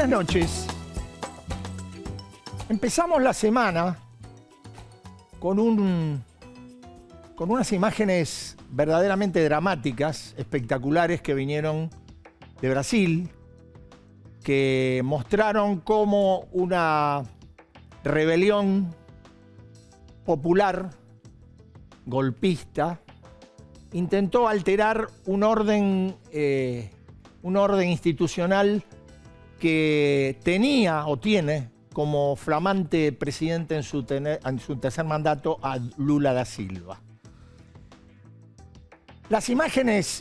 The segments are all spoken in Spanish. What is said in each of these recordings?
Buenas noches. Empezamos la semana con unas imágenes verdaderamente dramáticas, espectaculares, que vinieron de Brasil, que mostraron cómo una rebelión popular, golpista, intentó alterar un orden institucional que tenía o tiene como flamante presidente en su tercer mandato a Lula da Silva. Las imágenes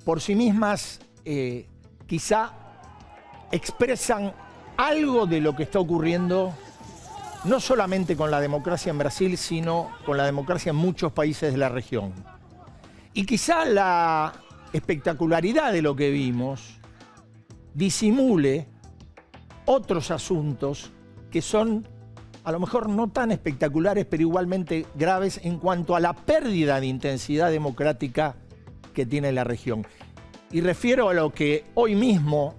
por sí mismas quizá expresan algo de lo que está ocurriendo no solamente con la democracia en Brasil, sino con la democracia en muchos países de la región. Y quizá la espectacularidad de lo que vimos disimule otros asuntos que son a lo mejor no tan espectaculares, pero igualmente graves en cuanto a la pérdida de intensidad democrática que tiene la región. Y refiero a lo que hoy mismo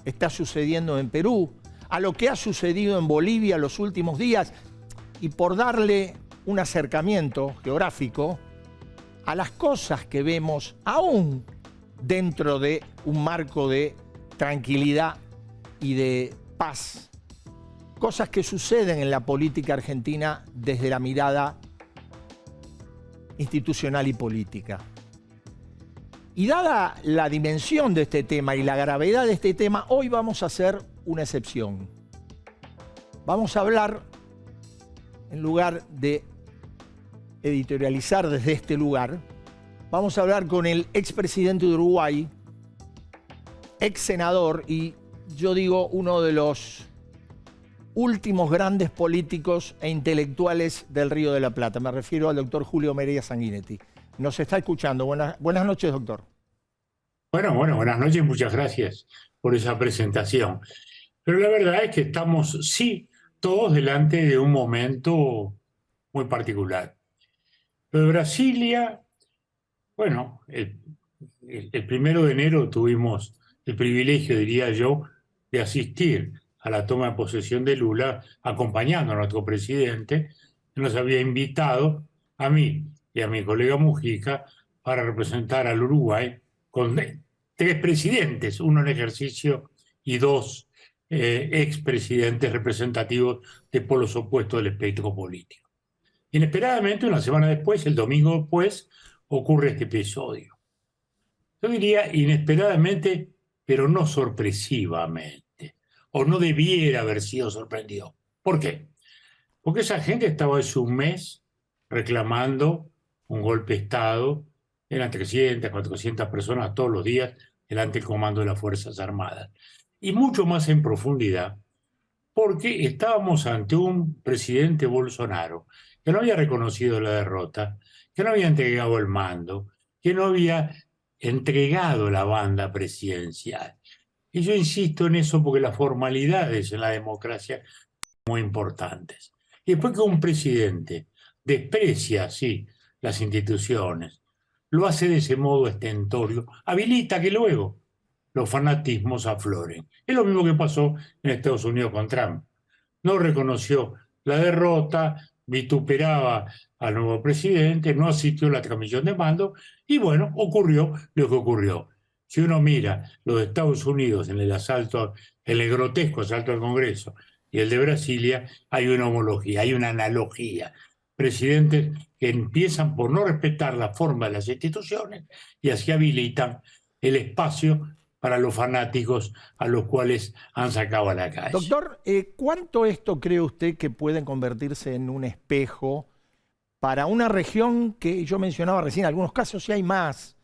está sucediendo en Perú, a lo que ha sucedido en Bolivia los últimos días, y por darle un acercamiento geográfico a las cosas que vemos aún dentro de un marco de tranquilidad y de paz. Cosas que suceden en la política argentina desde la mirada institucional y política. Y dada la dimensión de este tema y la gravedad de este tema, hoy vamos a hacer una excepción. Vamos a hablar, en lugar de editorializar desde este lugar, vamos a hablar con el expresidente de Uruguay, ex senador y yo digo uno de los últimos grandes políticos e intelectuales del Río de la Plata. Me refiero al doctor Julio Meria Sanguinetti. Nos está escuchando. Buenas noches, doctor. Bueno, buenas noches, muchas gracias por esa presentación. Pero la verdad es que estamos, sí, todos delante de un momento muy particular. Lo de Brasilia, bueno, el 1 de enero tuvimos el privilegio, diría yo, de asistir a la toma de posesión de Lula, acompañando a nuestro presidente, que nos había invitado a mí y a mi colega Mujica para representar al Uruguay con 3 presidentes, uno en ejercicio y 2 expresidentes representativos de polos opuestos del espectro político. Inesperadamente, una semana después, el domingo después, ocurre este episodio. Yo diría inesperadamente, pero no sorpresivamente, o no debiera haber sido sorprendido. ¿Por qué? Porque esa gente estaba hace un mes reclamando un golpe de Estado, eran 300, 400 personas todos los días delante del comando de las Fuerzas Armadas. Y mucho más en profundidad, porque estábamos ante un presidente Bolsonaro que no había reconocido la derrota, que no había entregado el mando, que no había entregado la banda presidencial. Y yo insisto en eso porque las formalidades en la democracia son muy importantes. Y después que un presidente desprecia, sí, las instituciones, lo hace de ese modo estentorio, habilita que luego los fanatismos afloren. Es lo mismo que pasó en Estados Unidos con Trump. No reconoció la derrota, vituperaba al nuevo presidente, no asistió a la transmisión de mando y bueno, ocurrió lo que ocurrió. Si uno mira los de Estados Unidos en el asalto, en el grotesco asalto al Congreso y el de Brasilia, hay una homología, hay una analogía. Presidentes que empiezan por no respetar la forma de las instituciones y así habilitan el espacio para los fanáticos a los cuales han sacado a la calle. Doctor, ¿cuánto esto cree usted que puede convertirse en un espejo para una región que yo mencionaba recién, en algunos casos sí hay más,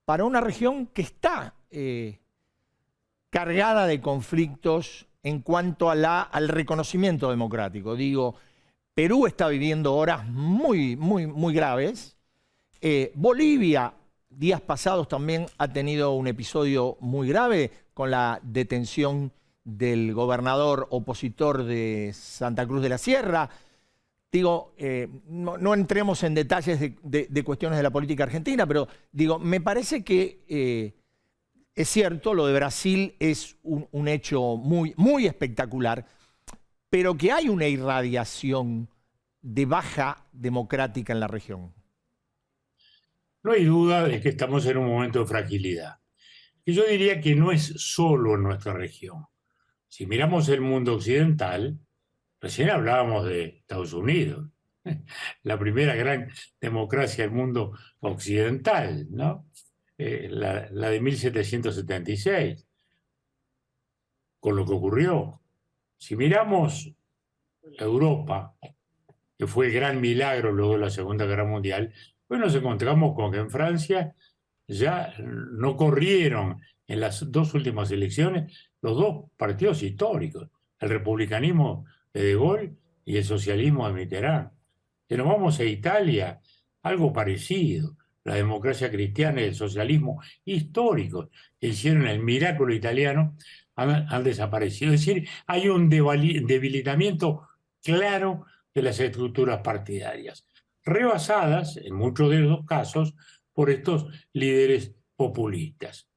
para una región que está cargada de conflictos en cuanto a al reconocimiento democrático? Digo, Perú está viviendo horas muy graves. Bolivia, días pasados también ha tenido un episodio muy grave con la detención del gobernador opositor de Santa Cruz de la Sierra. Digo, no entremos en detalles de cuestiones de la política argentina, pero digo, me parece que Es cierto, lo de Brasil es un hecho muy, muy espectacular, pero que hay una irradiación de baja democrática en la región. No hay duda de que estamos en un momento de fragilidad. Y yo diría que no es solo en nuestra región. Si miramos el mundo occidental, recién hablábamos de Estados Unidos, la primera gran democracia del mundo occidental, ¿no? La de 1776, con lo que ocurrió. Si miramos Europa, que fue el gran milagro luego de la Segunda Guerra Mundial, pues nos encontramos con que en Francia ya no corrieron en las dos últimas elecciones los dos partidos históricos, el republicanismo de Gaulle y el socialismo de Mitterrand. Si nos vamos a Italia, algo parecido. La democracia cristiana y el socialismo histórico que hicieron el milagro italiano han desaparecido. Es decir, hay un debilitamiento claro de las estructuras partidarias, rebasadas en muchos de los casos por estos líderes populistas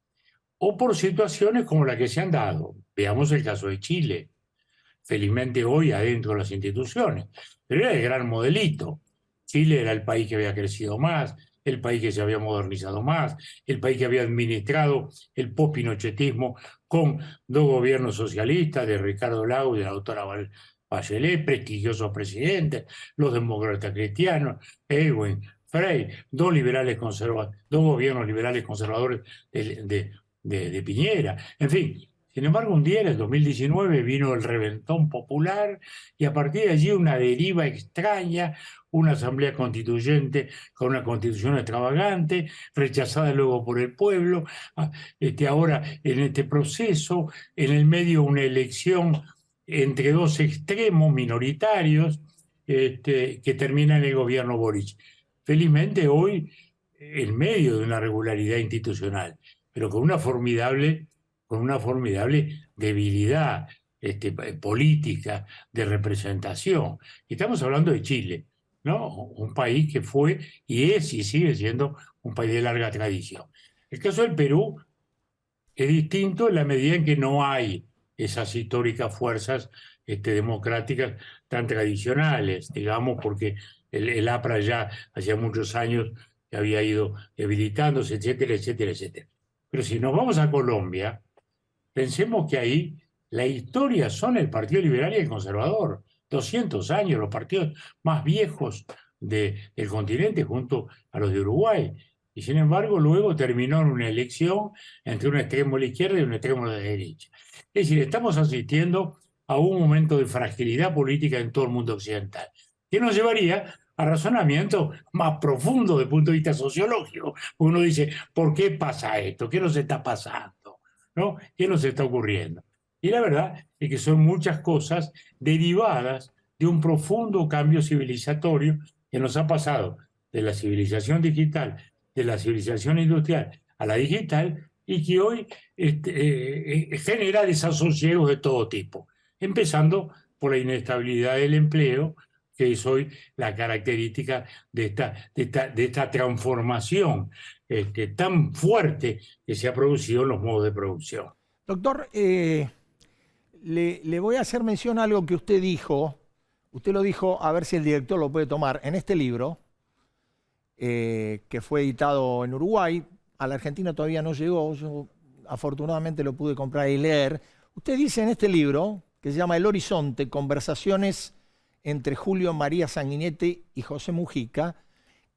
o por situaciones como la que se han dado. Veamos el caso de Chile, felizmente hoy adentro de las instituciones, pero era el gran modelito. Chile era el país que había crecido más, el país que se había modernizado más, el país que había administrado el post-pinochetismo con dos gobiernos socialistas, de Ricardo Lagos y de la doctora Bachelet, prestigiosos presidentes, los demócratas cristianos, Ewing, Frey, dos gobiernos liberales conservadores de Piñera, en fin. Sin embargo, un día en el 2019 vino el reventón popular y a partir de allí una deriva extraña, una asamblea constituyente con una constitución extravagante, rechazada luego por el pueblo, ahora en este proceso, en el medio una elección entre dos extremos minoritarios que termina en el gobierno Boric. Felizmente hoy, en medio de una regularidad institucional, pero con una formidable debilidad política, de representación. Y estamos hablando de Chile, ¿no? Un país que fue y es y sigue siendo un país de larga tradición. El caso del Perú es distinto en la medida en que no hay esas históricas fuerzas democráticas tan tradicionales, digamos, porque el APRA ya hacía muchos años que había ido debilitándose, etcétera, etcétera, etcétera. Pero si nos vamos a Colombia, pensemos que ahí la historia son el Partido Liberal y el Conservador. 200 años, los partidos más viejos del continente junto a los de Uruguay. Y sin embargo, luego terminó en una elección entre un extremo de la izquierda y un extremo de la derecha. Es decir, estamos asistiendo a un momento de fragilidad política en todo el mundo occidental, que nos llevaría a razonamientos más profundos desde el punto de vista sociológico. Uno dice, ¿por qué pasa esto? ¿Qué nos está pasando? ¿No? ¿Qué nos está ocurriendo? Y la verdad es que son muchas cosas derivadas de un profundo cambio civilizatorio que nos ha pasado de la civilización digital, de la civilización industrial a la digital, y que hoy genera desasosiegos de todo tipo, empezando por la inestabilidad del empleo, que es hoy la característica de esta transformación tan fuerte que se ha producido en los modos de producción. Doctor, le voy a hacer mención a algo que usted dijo. Usted lo dijo, a ver si el director lo puede tomar, en este libro, que fue editado en Uruguay. A la Argentina todavía no llegó, yo afortunadamente lo pude comprar y leer. Usted dice en este libro, que se llama El Horizonte, conversaciones entre Julio María Sanguinetti y José Mujica,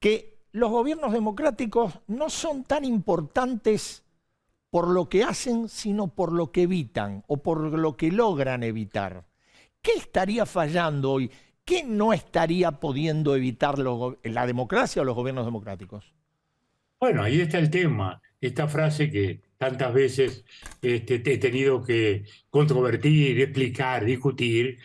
que los gobiernos democráticos no son tan importantes por lo que hacen, sino por lo que evitan o por lo que logran evitar. ¿Qué estaría fallando hoy? ¿Qué no estaría pudiendo evitar la democracia o los gobiernos democráticos? Bueno, ahí está el tema, esta frase que tantas veces he tenido que controvertir, explicar, discutir,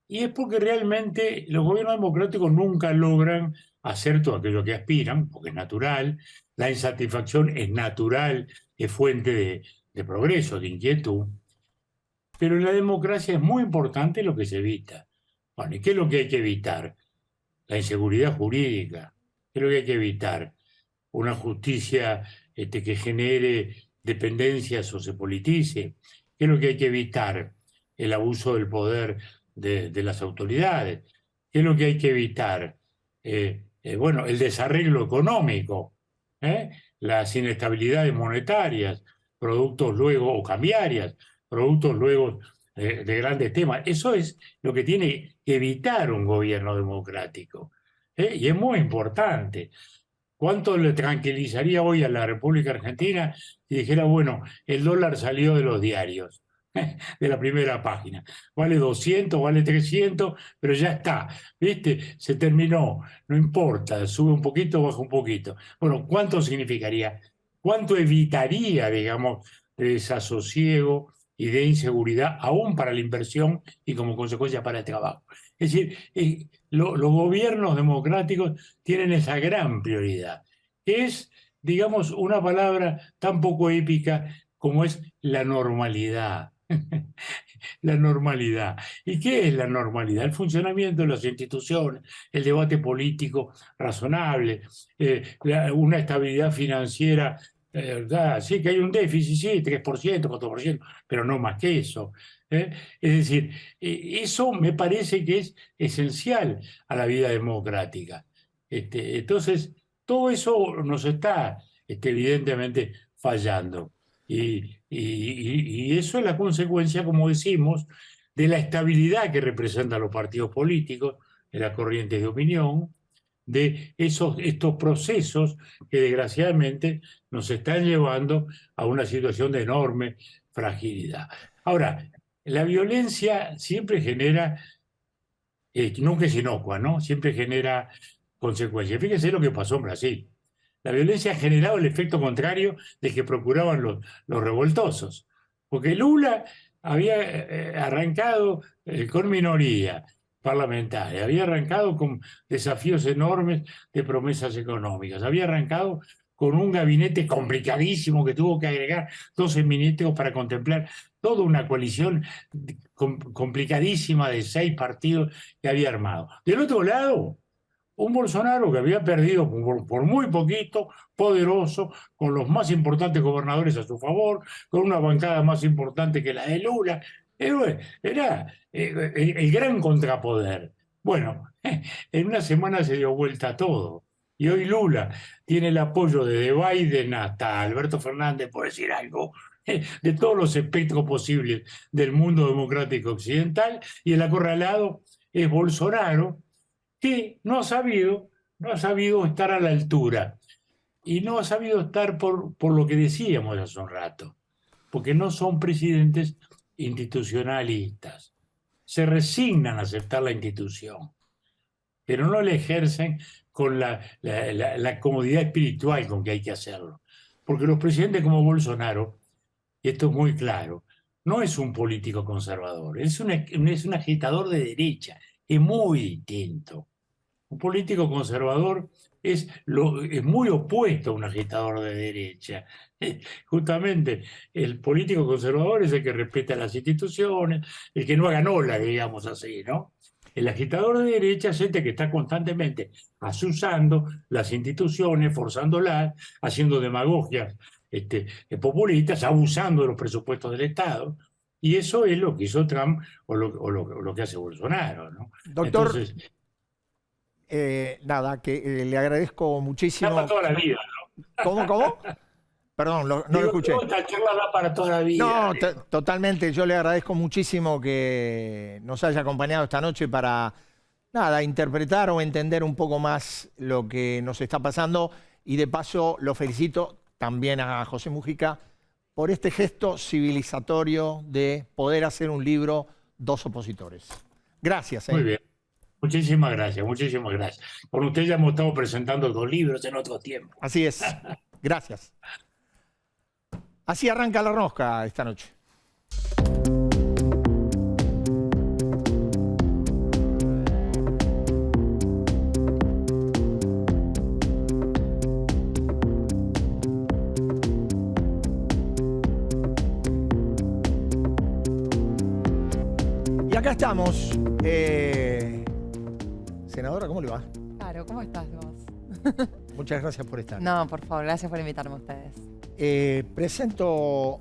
y es porque realmente los gobiernos democráticos nunca logran hacer todo aquello que aspiran, porque es natural, la insatisfacción es natural, es fuente de progreso, de inquietud, pero en la democracia es muy importante lo que se evita. Bueno, ¿y qué es lo que hay que evitar? La inseguridad jurídica. ¿Qué es lo que hay que evitar? Una justicia que genere dependencias o se politice. ¿Qué es lo que hay que evitar? El abuso del poder de las autoridades. ¿Qué es lo que hay que evitar? Bueno, el desarreglo económico, las inestabilidades monetarias, productos luego, o cambiarias, productos luego de grandes temas. Eso es lo que tiene que evitar un gobierno democrático. Y es muy importante. ¿Cuánto le tranquilizaría hoy a la República Argentina si dijera, bueno, el dólar salió de los diarios, de la primera página? Vale 200, vale 300, pero ya está, ¿viste? Se terminó, no importa, sube un poquito, baja un poquito. Bueno, ¿cuánto significaría? ¿Cuánto evitaría, digamos, de desasosiego y de inseguridad, aún para la inversión y como consecuencia para el trabajo? Es decir, los gobiernos democráticos tienen esa gran prioridad, que es, digamos, una palabra tan poco épica como es la normalidad. La normalidad. ¿Y qué es la normalidad? El funcionamiento de las instituciones, el debate político razonable, una estabilidad financiera. Sí, que hay un déficit, sí, 3%, 4%, pero no más que eso. Es decir, eso me parece que es esencial a la vida democrática. Entonces, todo eso nos está evidentemente fallando. Y eso es la consecuencia, como decimos, de la estabilidad que representan los partidos políticos, de las corrientes de opinión, de estos procesos que desgraciadamente nos están llevando a una situación de enorme fragilidad. Ahora, la violencia siempre genera, nunca es inocua, ¿no? Siempre genera consecuencias. Fíjense lo que pasó en Brasil. La violencia ha generado el efecto contrario del que procuraban los revoltosos. Porque Lula había arrancado con minoría parlamentaria, había arrancado con desafíos enormes de promesas económicas, había arrancado con un gabinete complicadísimo que tuvo que agregar 12 ministros para contemplar toda una coalición complicadísima de 6 partidos que había armado. Del otro lado, un Bolsonaro que había perdido por muy poquito, poderoso, con los más importantes gobernadores a su favor, con una bancada más importante que la de Lula. Era el gran contrapoder. Bueno, en una semana se dio vuelta todo. Y hoy Lula tiene el apoyo desde Biden hasta Alberto Fernández, por decir algo, de todos los espectros posibles del mundo democrático occidental, y el acorralado es Bolsonaro, que no ha sabido estar a la altura. Y no ha sabido estar por lo que decíamos hace un rato, porque no son presidentes institucionalistas. Se resignan a aceptar la institución, pero no la ejercen con la comodidad espiritual con que hay que hacerlo. Porque los presidentes como Bolsonaro, y esto es muy claro, no es un político conservador, es un agitador de derecha, es muy distinto. Un político conservador es muy opuesto a un agitador de derecha. Justamente el político conservador es el que respeta las instituciones, el que no haga ola, digamos así, ¿no? El agitador de derecha es este que está constantemente asusando las instituciones, forzándolas, haciendo demagogias populistas, abusando de los presupuestos del Estado. Y eso es lo que hizo Trump o lo que hace Bolsonaro, ¿no? Doctor, Entonces, nada, que le agradezco muchísimo. para toda la vida, ¿no? ¿Cómo? Perdón, no lo escuché. Esta charla da para toda la vida. No, totalmente. Yo le agradezco muchísimo que nos haya acompañado esta noche para, nada, interpretar o entender un poco más lo que nos está pasando. Y de paso lo felicito también a José Mujica por este gesto civilizatorio de poder hacer un libro, Dos opositores. Gracias. Muy bien. Muchísimas gracias, muchísimas gracias. Con usted ya hemos estado presentando 2 libros en otro tiempo. Así es. Gracias. Así arranca La Rosca esta noche. Y acá estamos. Senadora, ¿cómo le va? Claro, ¿cómo estás vos? Muchas gracias por estar. No, por favor, gracias por invitarme a ustedes. Presento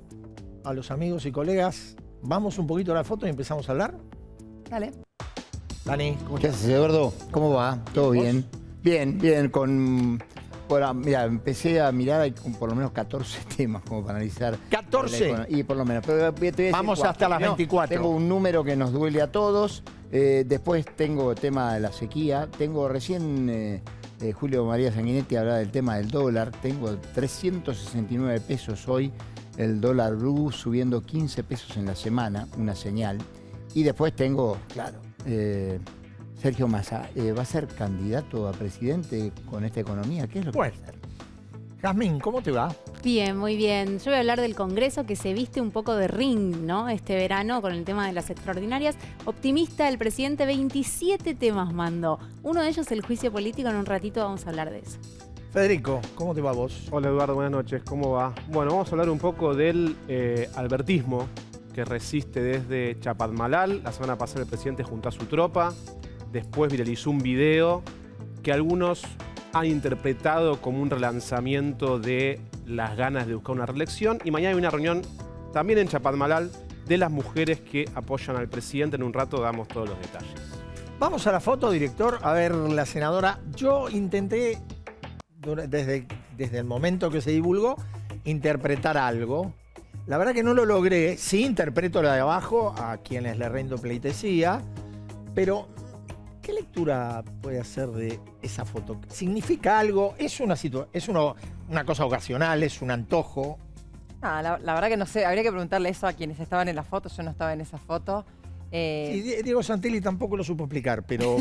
a los amigos y colegas. Vamos un poquito a la foto y empezamos a hablar. Dale. Dani, ¿cómo ¿Qué estás? haces, Eduardo? ¿Cómo va? ¿Todo ¿Vos? bien? Bien, bien. Bueno, mira, empecé a mirar, hay por lo menos 14 temas como para analizar. 14. Y por lo menos. Pero te voy a decir Vamos 4. hasta las 24. Tengo un número que nos duele a todos. Después tengo el tema de la sequía. Tengo recién Julio María Sanguinetti hablaba del tema del dólar. Tengo 369 pesos hoy. El dólar blue subiendo 15 pesos en la semana, una señal. Y después tengo, claro, Sergio Massa, ¿va a ser candidato a presidente con esta economía? ¿Qué es lo que va a Bueno. hacer? Jazmín, ¿cómo te va? Bien, muy bien. Yo voy a hablar del Congreso que se viste un poco de ring, ¿no? Este verano con el tema de las extraordinarias. Optimista, el presidente 27 temas mandó. Uno de ellos el juicio político. En un ratito vamos a hablar de eso. Federico, ¿cómo te va vos? Hola Eduardo, buenas noches, ¿cómo va? Bueno, vamos a hablar un poco del albertismo que resiste desde Chapadmalal. La semana pasada el presidente juntó a su tropa, después viralizó un video que algunos han interpretado como un relanzamiento de las ganas de buscar una reelección, y mañana hay una reunión también en Chapadmalal de las mujeres que apoyan al presidente. En un rato damos todos los detalles. Vamos a la foto, director. A ver, la senadora. Yo intenté, desde el momento que se divulgó, interpretar algo. La verdad que no lo logré. Sí interpreto la de abajo, a quienes le rindo pleitesía, pero ¿qué lectura puede hacer de esa foto? ¿Significa algo? ¿Es una cosa ocasional? ¿Es un antojo? Ah, la verdad que no sé, habría que preguntarle eso a quienes estaban en la foto. Yo no estaba en esa foto. Sí, Diego Santilli tampoco lo supo explicar, pero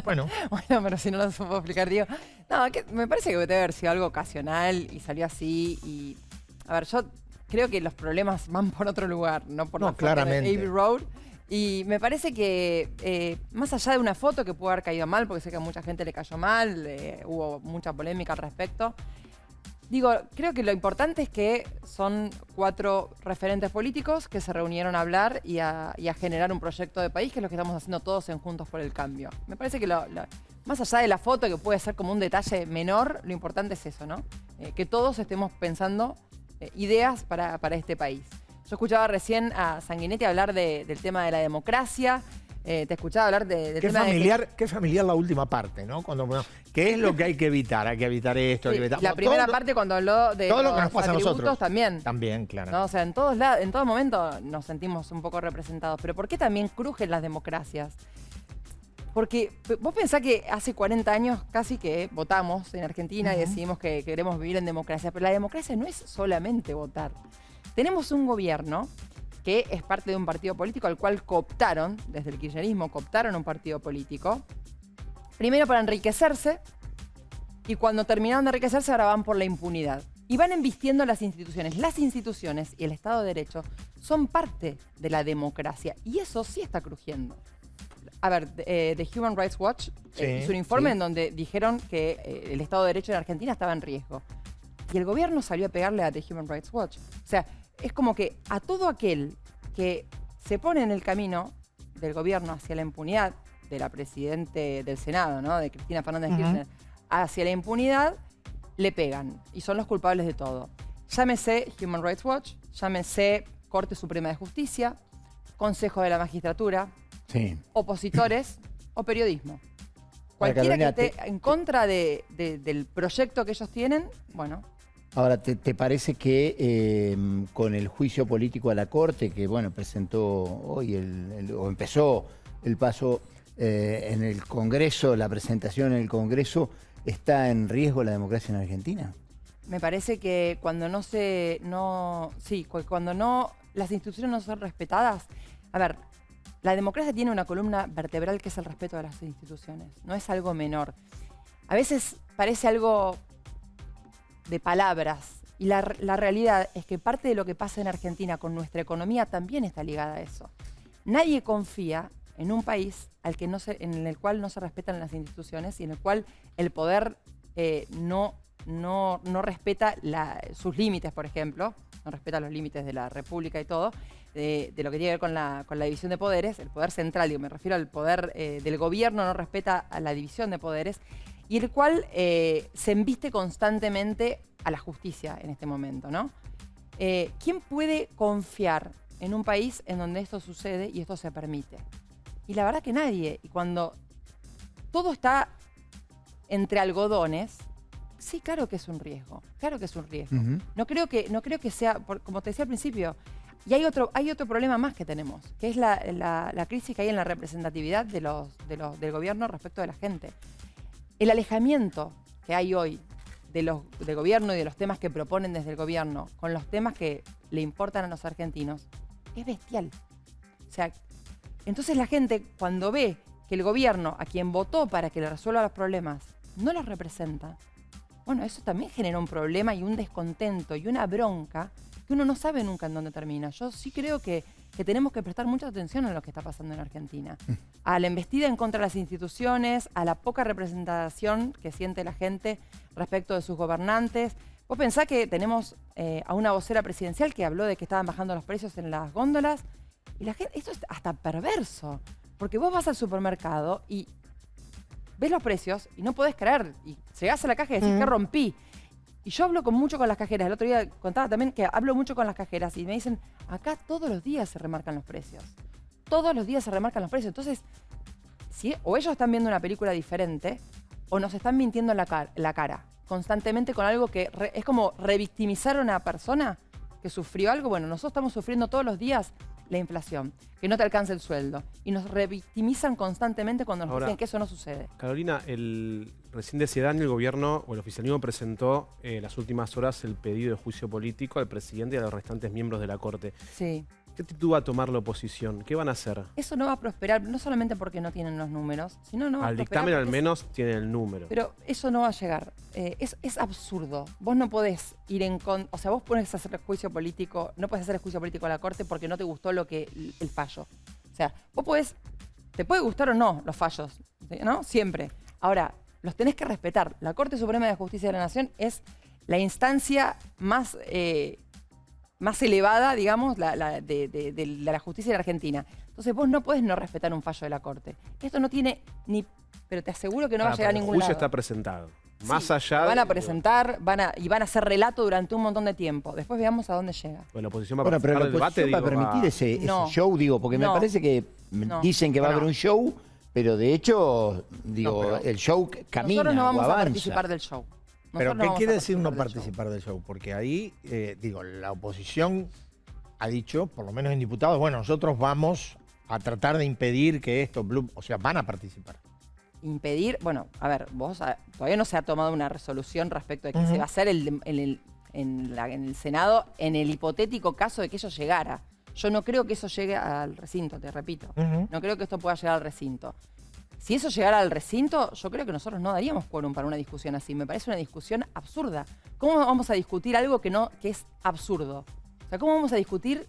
bueno. Bueno, pero si no lo supo explicar, Diego. No, me parece que debe haber sido algo ocasional y salió así. Y a ver, yo creo que los problemas van por otro lugar, no por la foto de claramente. Abbey Road. Y me parece que más allá de una foto que pudo haber caído mal, porque sé que a mucha gente le cayó mal, hubo mucha polémica al respecto. Digo, creo que lo importante es que son 4 referentes políticos que se reunieron a hablar y a generar un proyecto de país, que es lo que estamos haciendo todos en Juntos por el Cambio. Me parece que más allá de la foto, que puede ser como un detalle menor, lo importante es eso, ¿no? Que todos estemos pensando ideas para este país. Yo escuchaba recién a Sanguinetti hablar del tema de la democracia. Te escuchaba hablar del tema Qué familiar la última parte, ¿no? ¿Qué es lo que hay que evitar? Hay que evitar esto, hay que evitar... La primera parte cuando habló de todo lo que los nos pasa a atributos nosotros. también. También, claro. ¿No? O sea, en todos lados, en todo momento nos sentimos un poco representados. Pero ¿por qué también crujen las democracias? Porque vos pensás que hace 40 años casi que votamos en Argentina y decidimos que queremos vivir en democracia. Pero la democracia no es solamente votar. Tenemos un gobierno que es parte de un partido político al cual cooptaron, desde el kirchnerismo, cooptaron un partido político. Primero para enriquecerse, y cuando terminaron de enriquecerse ahora van por la impunidad. Y van embistiendo las instituciones. Las instituciones y el Estado de Derecho son parte de la democracia. Y eso sí está crujiendo. A ver, The Human Rights Watch hizo un informe en donde dijeron que el Estado de Derecho en Argentina estaba en riesgo. Y el gobierno salió a pegarle a The Human Rights Watch. O sea, es como que a todo aquel que se pone en el camino del gobierno hacia la impunidad, de la presidente del Senado, ¿no? De Cristina Fernández Kirchner, hacia la impunidad, le pegan. Y son los culpables de todo. Llámese Human Rights Watch, llámese Corte Suprema de Justicia, Consejo de la Magistratura, Sí. opositores o periodismo. Ahora, Cualquiera Carolina, que esté en contra del proyecto que ellos tienen, bueno... Ahora, ¿te parece que con el juicio político a la Corte, que bueno, presentó hoy o empezó el paso en el Congreso, la presentación en el Congreso, está en riesgo la democracia en Argentina? Me parece que cuando cuando las instituciones no son respetadas, a ver, la democracia tiene una columna vertebral que es el respeto a las instituciones, no es algo menor. A veces parece algo de palabras, y la realidad es que parte de lo que pasa en Argentina con nuestra economía también está ligada a eso. Nadie confía en un país en el cual no se respetan las instituciones y en el cual el poder no respeta sus límites, por ejemplo, no respeta los límites de la República y todo, de lo que tiene que ver con la división de poderes, el poder central, me refiero al poder del gobierno, no respeta a la división de poderes. y el cual se embiste constantemente a la justicia en este momento, ¿no? ¿Quién puede confiar en un país en donde esto sucede y esto se permite? Y la verdad que nadie. Y cuando todo está entre algodones, sí, claro que es un riesgo. Claro que es un riesgo. No creo que sea, como te decía al principio, y hay otro problema más que tenemos, que es la crisis que hay en la representatividad del gobierno respecto de la gente. El alejamiento que hay hoy del gobierno y de los temas que proponen desde el gobierno con los temas que le importan a los argentinos es bestial. O sea, entonces la gente cuando ve que el gobierno a quien votó para que le resuelva los problemas no los representa, bueno, eso también genera un problema y un descontento y una bronca que uno no sabe nunca en dónde termina. Yo sí creo que tenemos que prestar mucha atención a lo que está pasando en Argentina. A la embestida en contra de las instituciones, a la poca representación que siente la gente respecto de sus gobernantes. Vos pensás que tenemos a una vocera presidencial que habló de que estaban bajando los precios en las góndolas. Y la gente, esto es hasta perverso. Porque vos vas al supermercado y ves los precios y no podés creer. Y llegás a la caja y decís que rompí. Y yo hablo mucho con las cajeras. El otro día contaba también que hablo mucho con las cajeras y me dicen, acá todos los días se remarcan los precios. Todos los días se remarcan los precios. Entonces, o ellos están viendo una película diferente o nos están mintiendo en la cara constantemente con algo que es como revictimizar a una persona que sufrió algo. Bueno, nosotros estamos sufriendo todos los días la inflación, que no te alcanza el sueldo. Y nos revictimizan constantemente cuando nos dicen que eso no sucede. Carolina, recién decía Dani, el gobierno o el oficialismo presentó en las últimas horas el pedido de juicio político al presidente y a los restantes miembros de la Corte. Sí. ¿Qué actitud va a tomar la oposición? ¿Qué van a hacer? Eso no va a prosperar, no solamente porque no tienen los números, sino no va a prosperar. Al dictamen al menos tienen el número. Pero eso no va a llegar. Es absurdo. Vos no podés ir en contra. O sea, vos pones a hacer el juicio político, no podés hacer el juicio político a la Corte porque no te gustó el fallo. O sea, vos podés. Te puede gustar o no los fallos, ¿no? Siempre. Ahora, los tenés que respetar. La Corte Suprema de Justicia de la Nación es la instancia más elevada, digamos, de la justicia de la Argentina. Entonces vos no podés no respetar un fallo de la Corte. Esto no tiene ni... Pero te aseguro que no va a llegar a ningún lado. El juicio está presentado. Más allá... Van a presentar y van a hacer relato durante un montón de tiempo. Después veamos a dónde llega. Bueno, la oposición va a Bueno, pero la oposición va a permitir ese show, digo, porque me parece que dicen que va a haber un show, pero de hecho, digo, el show camina. Nosotros no vamos o a participar del show. Pero ¿qué quiere decir no participar del show? Porque ahí, la oposición ha dicho, por lo menos en diputados, bueno, nosotros vamos a tratar de impedir que esto, o sea, van a participar. Impedir, bueno, a ver, todavía no se ha tomado una resolución respecto de qué se va a hacer en el Senado en el hipotético caso de que eso llegara. Yo no creo que eso llegue al recinto, te repito. No creo que esto pueda llegar al recinto. Si eso llegara al recinto, yo creo que nosotros no daríamos quórum para una discusión así. Me parece una discusión absurda. ¿Cómo vamos a discutir algo que es absurdo? O sea, ¿cómo vamos a discutir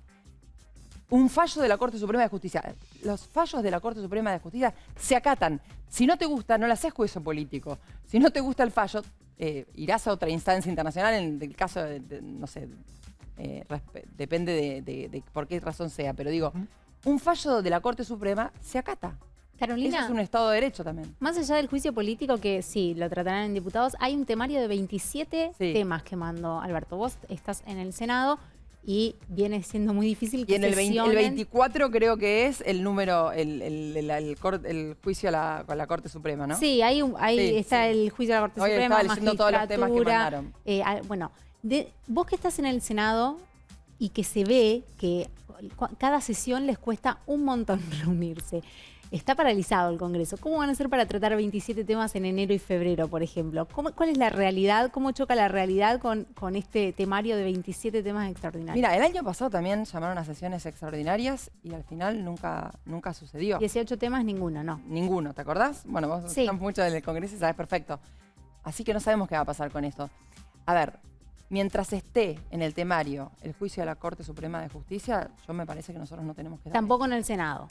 un fallo de la Corte Suprema de Justicia? Los fallos de la Corte Suprema de Justicia se acatan. Si no te gusta, no le haces juicio político. Si no te gusta el fallo, irás a otra instancia internacional en el caso de no sé, depende de por qué razón sea. Pero digo, un fallo de la Corte Suprema se acata. Carolina, eso es un Estado de Derecho también. Más allá del juicio político, que sí, lo tratarán en diputados, hay un temario de 27 temas que mandó Alberto. Vos estás en el Senado y viene siendo muy difícil que y en el 24 creo que es el número, el juicio con la Corte Suprema, ¿no? Sí, ahí está el juicio de la Corte Suprema, estaba leyendo todos los temas que mandaron. Bueno, vos que estás en el Senado y que se ve que cada sesión les cuesta un montón reunirse. Está paralizado el Congreso. ¿Cómo van a hacer para tratar 27 temas en enero y febrero, por ejemplo? ¿Cuál es la realidad? ¿Cómo choca la realidad con este temario de 27 temas extraordinarios? Mira, el año pasado también llamaron a sesiones extraordinarias y al final nunca sucedió. 18 temas, ninguno, ¿no? Ninguno, ¿te acordás? Bueno, vos estás mucho en el Congreso y sabés perfecto. Así que no sabemos qué va a pasar con esto. A ver, mientras esté en el temario el juicio de la Corte Suprema de Justicia, yo me parece que nosotros no tenemos que dar. Tampoco en el Senado.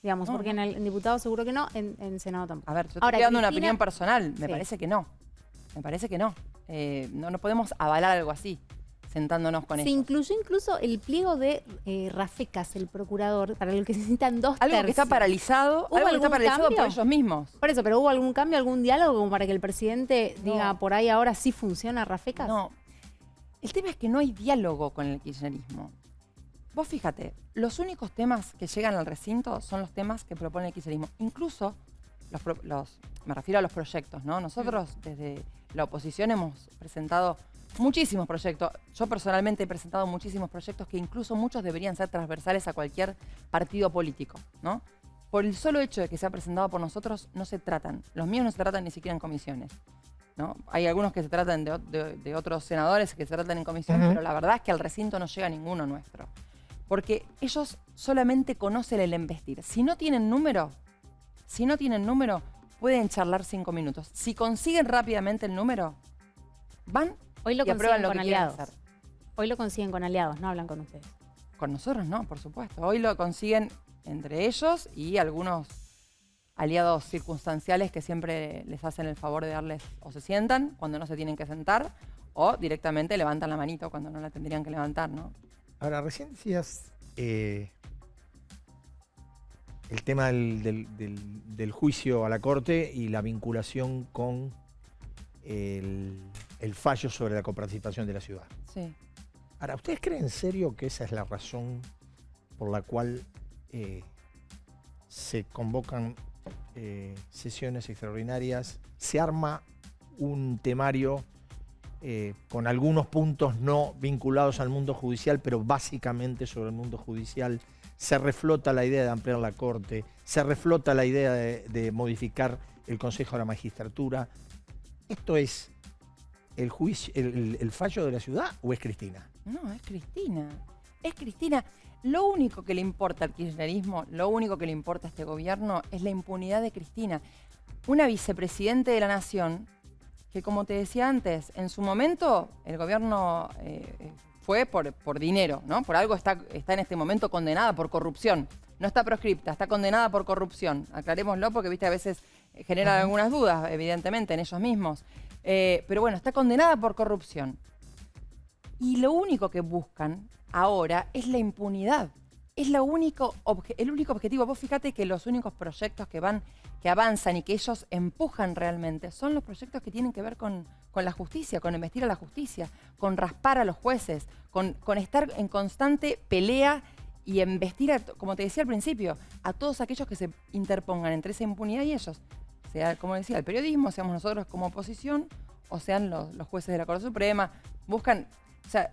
Digamos, porque en diputados seguro que no, en Senado tampoco. A ver, yo estoy dando una opinión personal, me parece que no. Me parece que no. No podemos avalar algo así. O sentándonos con Se ellos. incluyó incluso el pliego de Rafecas, el procurador, para el que se necesitan 2 tercios. Algo que está paralizado, ¿Hubo algo que está algún paralizado por cambio? ellos mismos. Por eso, pero ¿hubo algún cambio, algún diálogo como para que el presidente diga por ahí ahora sí funciona Rafecas? No. El tema es que no hay diálogo con el kirchnerismo. Vos fíjate, los únicos temas que llegan al recinto son los temas que propone el kirchnerismo. Incluso, me refiero a los proyectos, ¿no? Nosotros desde la oposición hemos presentado muchísimos proyectos. Yo personalmente he presentado muchísimos proyectos que incluso muchos deberían ser transversales a cualquier partido político, ¿no? Por el solo hecho de que se ha presentado por nosotros, no se tratan. Los míos no se tratan ni siquiera en comisiones, ¿no? Hay algunos que se tratan de otros senadores que se tratan en comisión, pero la verdad es que al recinto no llega ninguno nuestro. Porque ellos solamente conocen el embestir. Si no tienen número, pueden charlar 5 minutos. Si consiguen rápidamente el número, van Hoy lo y aprueban consiguen lo con que quieren aliados. hacer. Hoy lo consiguen con aliados, no hablan con ustedes. Con nosotros no, por supuesto. Hoy lo consiguen entre ellos y algunos aliados circunstanciales que siempre les hacen el favor de darles, o se sientan cuando no se tienen que sentar, o directamente levantan la manito cuando no la tendrían que levantar, ¿no? Ahora, recién decías el tema del juicio a la Corte y la vinculación con el fallo sobre la coparticipación de la ciudad. Sí. Ahora, ¿ustedes creen en serio que esa es la razón por la cual se convocan sesiones extraordinarias? Se arma un temario con algunos puntos no vinculados al mundo judicial, pero básicamente sobre el mundo judicial. Se reflota la idea de ampliar la Corte, se reflota la idea de modificar el Consejo de la Magistratura. ¿Esto es el juicio, el fallo de la ciudad o es Cristina? No, es Cristina. Es Cristina. Lo único que le importa al kirchnerismo, lo único que le importa a este gobierno es la impunidad de Cristina. Una vicepresidente de la Nación que, como te decía antes, en su momento el gobierno fue por dinero, ¿no? Por algo está en este momento condenada por corrupción. No está proscripta, está condenada por corrupción. Aclarémoslo porque, viste, a veces generan algunas dudas, evidentemente, en ellos mismos. Pero bueno, está condenada por corrupción. Y lo único que buscan ahora es la impunidad. Es el único objetivo. Vos fíjate que los únicos proyectos que avanzan y que ellos empujan realmente son los proyectos que tienen que ver con la justicia, con embestir a la justicia, con raspar a los jueces, con estar en constante pelea y embestir, como te decía al principio, a todos aquellos que se interpongan entre esa impunidad y ellos. Sea, como decía, el periodismo, seamos nosotros como oposición, o sean los jueces de la Corte Suprema. Buscan, o sea,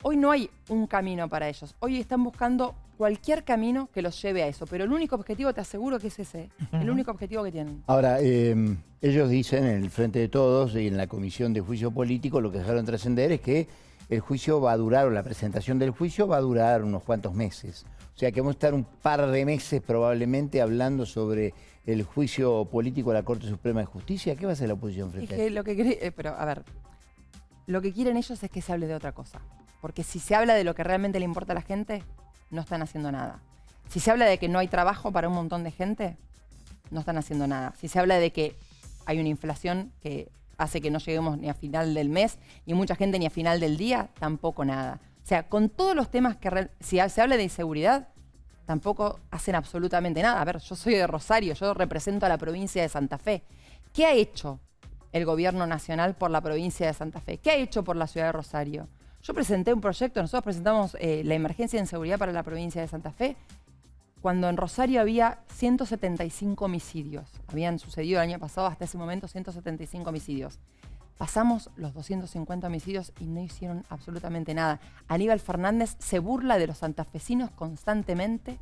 hoy no hay un camino para ellos. Hoy están buscando cualquier camino que los lleve a eso. Pero el único objetivo, te aseguro que es ese. El único objetivo que tienen. Ahora, ellos dicen en el Frente de Todos y en la Comisión de Juicio Político, lo que dejaron trascender es que el juicio va a durar, o la presentación del juicio va a durar unos cuantos meses. O sea que vamos a estar un par de meses probablemente hablando sobre el juicio político de la Corte Suprema de Justicia. ¿Qué va a hacer la oposición frente a eso? Pero, a ver, lo que quieren ellos es que se hable de otra cosa. Porque si se habla de lo que realmente le importa a la gente, no están haciendo nada. Si se habla de que no hay trabajo para un montón de gente, no están haciendo nada. Si se habla de que hay una inflación que hace que no lleguemos ni a final del mes y mucha gente ni a final del día, tampoco nada. O sea, con todos los temas si se habla de inseguridad, tampoco hacen absolutamente nada. A ver, yo soy de Rosario, yo represento a la provincia de Santa Fe. ¿Qué ha hecho el gobierno nacional por la provincia de Santa Fe? ¿Qué ha hecho por la ciudad de Rosario? Yo presenté un proyecto, nosotros presentamos la emergencia de inseguridad para la provincia de Santa Fe, cuando en Rosario había 175 homicidios. Habían sucedido el año pasado, hasta ese momento, 175 homicidios. Pasamos los 250 homicidios y no hicieron absolutamente nada. Aníbal Fernández se burla de los santafesinos constantemente,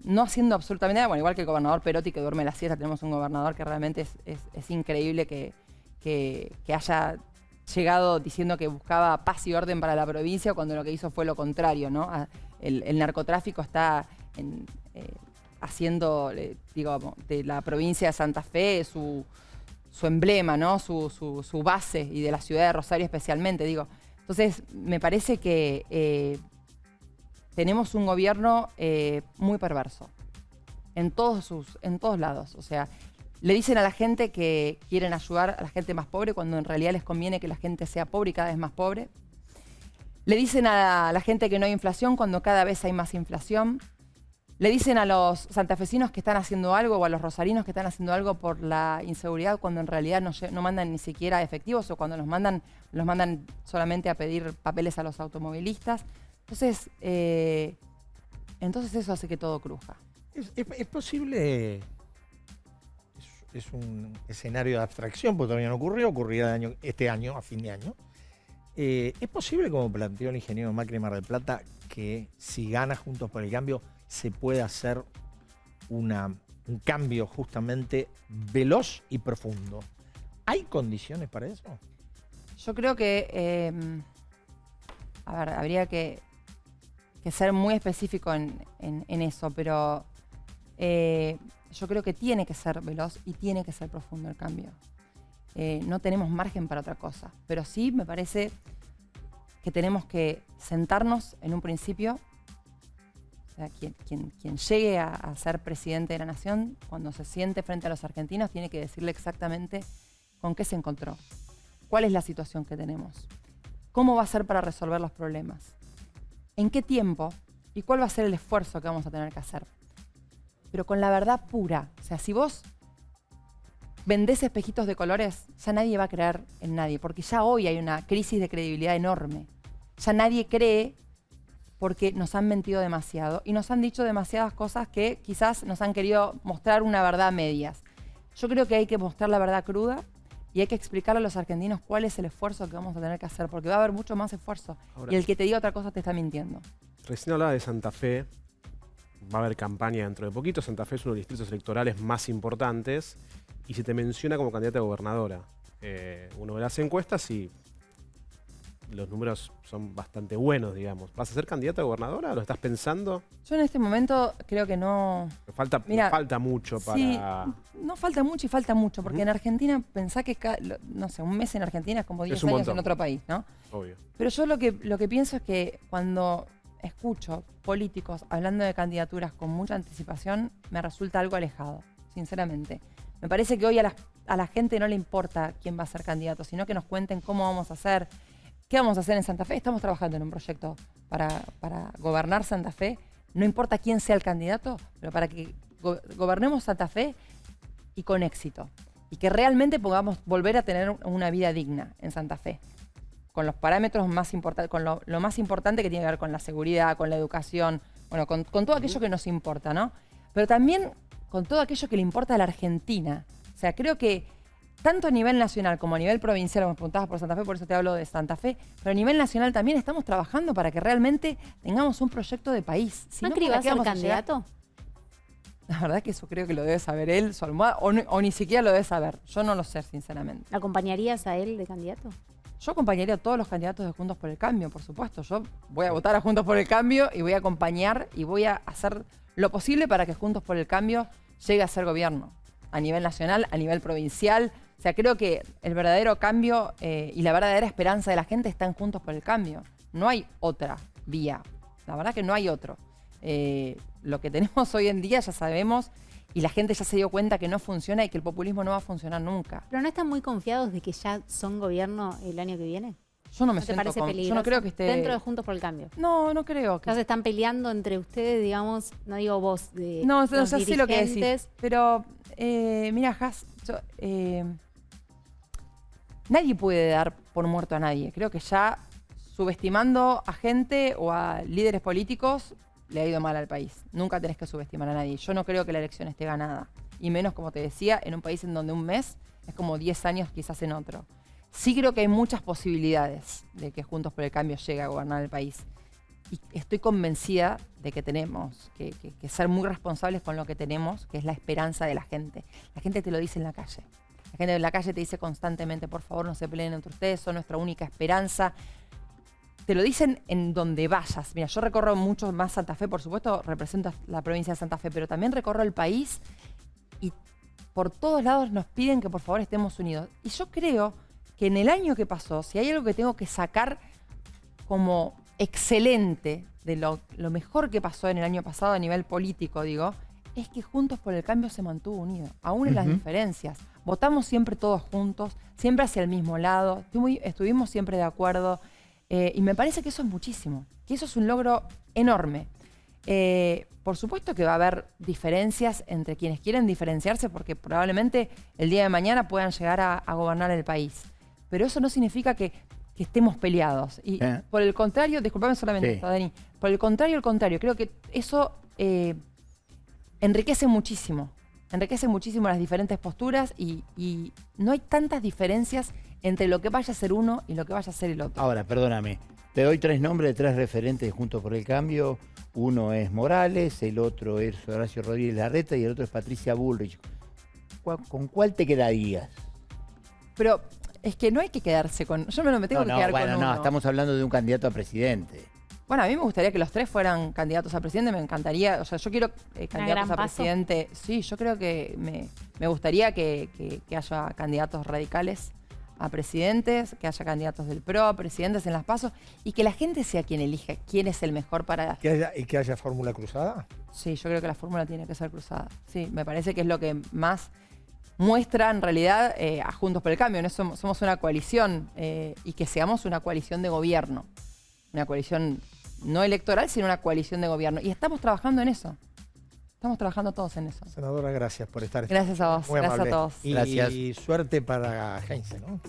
no haciendo absolutamente nada. Bueno, igual que el gobernador Perotti, que duerme la siesta. Tenemos un gobernador que realmente es increíble que haya llegado diciendo que buscaba paz y orden para la provincia cuando lo que hizo fue lo contrario, ¿no? El narcotráfico está haciendo, digo, de la provincia de Santa Fe su emblema, ¿no? Su base, y de la ciudad de Rosario especialmente, digo. Entonces, me parece que tenemos un gobierno muy perverso en todos lados. O sea, Le dicen a la gente que quieren ayudar a la gente más pobre cuando en realidad les conviene que la gente sea pobre y cada vez más pobre. Le dicen a la gente que no hay inflación cuando cada vez hay más inflación. Le dicen a los santafesinos que están haciendo algo o a los rosarinos que están haciendo algo por la inseguridad cuando en realidad no mandan ni siquiera efectivos o cuando los mandan solamente a pedir papeles a los automovilistas. Entonces eso hace que todo cruja. ¿Es posible? Es un escenario de abstracción, porque todavía no ocurrirá este año, a fin de año. ¿Es posible, como planteó el ingeniero Macri Mar del Plata, que si gana Juntos por el Cambio se puede hacer un cambio justamente veloz y profundo? ¿Hay condiciones para eso? Yo creo que, habría que ser muy específico en eso, pero yo creo que tiene que ser veloz y tiene que ser profundo el cambio. No tenemos margen para otra cosa, pero sí me parece que tenemos que sentarnos en un principio. O sea, quien llegue a ser presidente de la nación, cuando se siente frente a los argentinos, tiene que decirle exactamente con qué se encontró, cuál es la situación que tenemos, cómo va a ser para resolver los problemas, en qué tiempo y cuál va a ser el esfuerzo que vamos a tener que hacer. Pero con la verdad pura. O sea, si vos vendés espejitos de colores, ya nadie va a creer en nadie, porque ya hoy hay una crisis de credibilidad enorme. Ya nadie cree porque nos han mentido demasiado y nos han dicho demasiadas cosas que quizás nos han querido mostrar una verdad a medias. Yo creo que hay que mostrar la verdad cruda y hay que explicarle a los argentinos cuál es el esfuerzo que vamos a tener que hacer, porque va a haber mucho más esfuerzo. Ahora, y el que te diga otra cosa te está mintiendo. Recién hablaba de Santa Fe. Va a haber campaña dentro de poquito. Santa Fe es uno de los distritos electorales más importantes y se te menciona como candidata a gobernadora. Uno ve las encuestas y los números son bastante buenos, digamos. ¿Vas a ser candidata a gobernadora? ¿Lo estás pensando? Yo en este momento creo que no... Falta mucho para... Sí, no falta mucho y falta mucho, porque en Argentina, pensá que, no sé, un mes en Argentina es como 10 años en otro país, ¿no? Obvio. Pero yo lo que pienso es que cuando escucho políticos hablando de candidaturas con mucha anticipación, me resulta algo alejado, sinceramente. Me parece que hoy a la gente no le importa quién va a ser candidato, sino que nos cuenten cómo vamos a hacer, qué vamos a hacer en Santa Fe. Estamos trabajando en un proyecto para gobernar Santa Fe. No importa quién sea el candidato, pero para que gobernemos Santa Fe y con éxito. Y que realmente podamos volver a tener una vida digna en Santa Fe. Con los parámetros más importantes, con lo más importante que tiene que ver con la seguridad, con la educación, bueno, con todo aquello que nos importa, ¿no? Pero también con todo aquello que le importa a la Argentina. O sea, creo que tanto a nivel nacional como a nivel provincial, como preguntabas por Santa Fe, por eso te hablo de Santa Fe, pero a nivel nacional también estamos trabajando para que realmente tengamos un proyecto de país. Si ¿Macri va a ser candidato? La verdad es que eso creo que lo debe saber él, su almohada, o ni siquiera lo debe saber. Yo no lo sé, sinceramente. ¿La acompañarías a él de candidato? Yo acompañaría a todos los candidatos de Juntos por el Cambio, por supuesto. Yo voy a votar a Juntos por el Cambio y voy a acompañar y voy a hacer lo posible para que Juntos por el Cambio llegue a ser gobierno. A nivel nacional, a nivel provincial. O sea, creo que el verdadero cambio y la verdadera esperanza de la gente está en Juntos por el Cambio. No hay otra vía. La verdad que no hay otro. Lo que tenemos hoy en día ya sabemos y la gente ya se dio cuenta que no funciona y que el populismo no va a funcionar nunca. ¿Pero no están muy confiados de que ya son gobierno el año que viene? Yo no me ¿No te siento parece peligroso? Yo no creo que esté... Dentro de Juntos por el Cambio. No creo que... Ya se están peleando entre ustedes, digamos, no digo vos, de no, los ya sé lo que dirigentes. decís. Pero, mira, Has, nadie puede dar por muerto a nadie. Creo que ya subestimando a gente o a líderes políticos le ha ido mal al país. Nunca tenés que subestimar a nadie. Yo no creo que la elección esté ganada. Y menos, como te decía, en un país en donde un mes es como 10 años quizás en otro. Sí creo que hay muchas posibilidades de que Juntos por el Cambio llegue a gobernar el país. Y estoy convencida de que tenemos que ser muy responsables con lo que tenemos, que es la esperanza de la gente. La gente te lo dice en la calle. La gente en la calle te dice constantemente, por favor, no se peleen entre ustedes, son nuestra única esperanza. Te lo dicen en donde vayas. Mira, yo recorro mucho más Santa Fe, por supuesto, represento la provincia de Santa Fe, pero también recorro el país y por todos lados nos piden que por favor estemos unidos. Y yo creo que en el año que pasó, si hay algo que tengo que sacar como excelente de lo mejor que pasó en el año pasado a nivel político, digo, es que Juntos por el Cambio se mantuvo unido, aún en las diferencias. Votamos siempre todos juntos, siempre hacia el mismo lado, estuvimos siempre de acuerdo, y me parece que eso es muchísimo, que eso es un logro enorme. Por supuesto que va a haber diferencias entre quienes quieren diferenciarse, porque probablemente el día de mañana puedan llegar a gobernar el país. Pero eso no significa que estemos peleados. Y por el contrario, disculpame solamente esto, Dani, por el contrario, creo que eso enriquece muchísimo las diferentes posturas y no hay tantas diferencias entre lo que vaya a ser uno y lo que vaya a ser el otro. Ahora, perdóname, te doy 3 nombres de 3 referentes de Juntos por el Cambio. Uno es Morales, el otro es Horacio Rodríguez Larreta y el otro es Patricia Bullrich. ¿Con cuál te quedarías? Pero es que no hay que quedarse con... Yo me tengo que quedar con uno. No, estamos hablando de un candidato a presidente. Bueno, a mí me gustaría que los 3 fueran candidatos a presidente, me encantaría, o sea, yo quiero candidatos a presidente. Sí, yo creo que me gustaría que haya candidatos radicales a presidentes, que haya candidatos del PRO a presidentes en las PASO y que la gente sea quien elija quién es el mejor para... ¿Y que haya fórmula cruzada? Sí, yo creo que la fórmula tiene que ser cruzada. Sí, me parece que es lo que más muestra en realidad a Juntos por el Cambio. ¿No? Somos una coalición y que seamos una coalición de gobierno. Una coalición no electoral, sino una coalición de gobierno. Y estamos trabajando en eso. Estamos trabajando todos en eso. Senadora, gracias por estar. Gracias a vos, muy gracias amable. a todos. Y suerte para Heinze, ¿no?